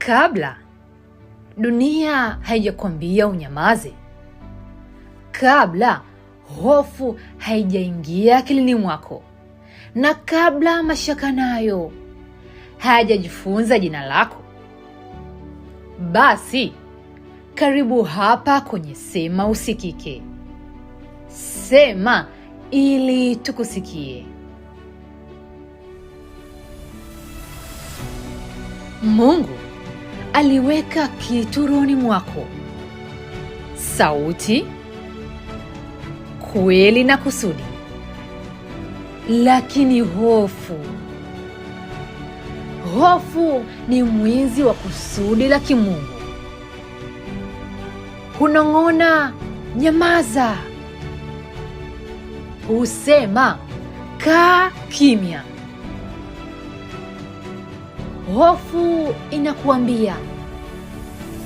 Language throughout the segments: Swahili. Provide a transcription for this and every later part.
Kabla dunia haijakwambia unyamaze, kabla hofu haijaingia akilini mwako, na kabla mashaka nayo hayajajifunza jina lako, basi karibu hapa kwenye Sema Usikike. Sema ili tukusikie. Mungu aliweka kitu rohoni mwako: sauti, kweli na kusudi. Lakini hofu ni mwizi wa kusudi la kimungu. Hunong'ona, nyamaza. Husema, kaa kimya. Hofu inakuambia,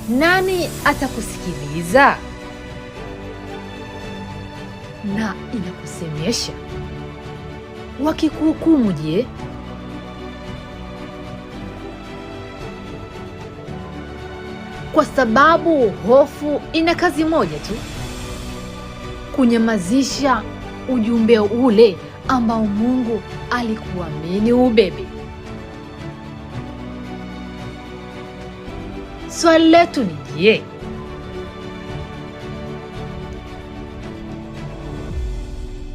nani atakusikiliza? Na inakusemesha, wakikuhukumu je? Kwa sababu hofu ina kazi moja tu: kunyamazisha ujumbe ule ambao Mungu alikuamini ubebe. Swali letu ni je,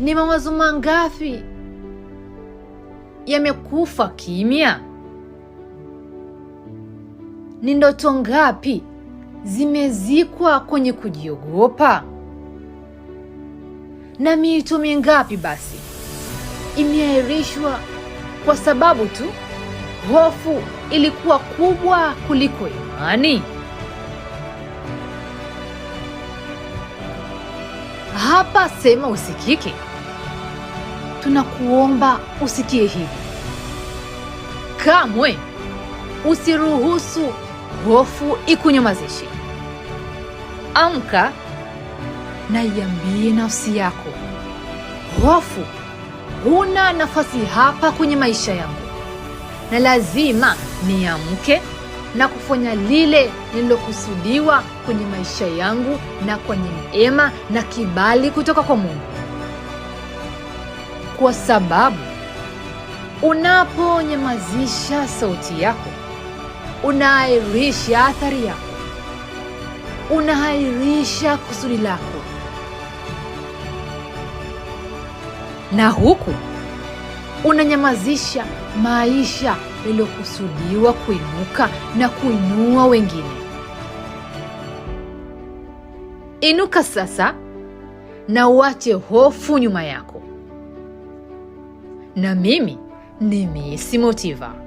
ni mawazo mangapi yamekufa kimya? Ni ndoto ngapi zimezikwa kwenye kujiogopa? Na miito mingapi basi imeahirishwa kwa sababu tu hofu ilikuwa kubwa kuliko imani? Hapa Sema Usikike tunakuomba usikie hivi: kamwe usiruhusu hofu ikunyamazishe. Amka na iambie nafsi yako, hofu, huna nafasi hapa kwenye maisha yangu, na lazima niamke na kufanya lile lililokusudiwa kwenye maisha yangu na kwenye neema na kibali kutoka kwa Mungu. Kwa sababu unaponyamazisha sauti yako, unaahirisha athari yako, unaahirisha kusudi lako, na huku unanyamazisha maisha yaliyokusudiwa kuinuka na kuinua wengine. Inuka sasa na uache hofu nyuma yako. Na mimi ni Miss Motiva.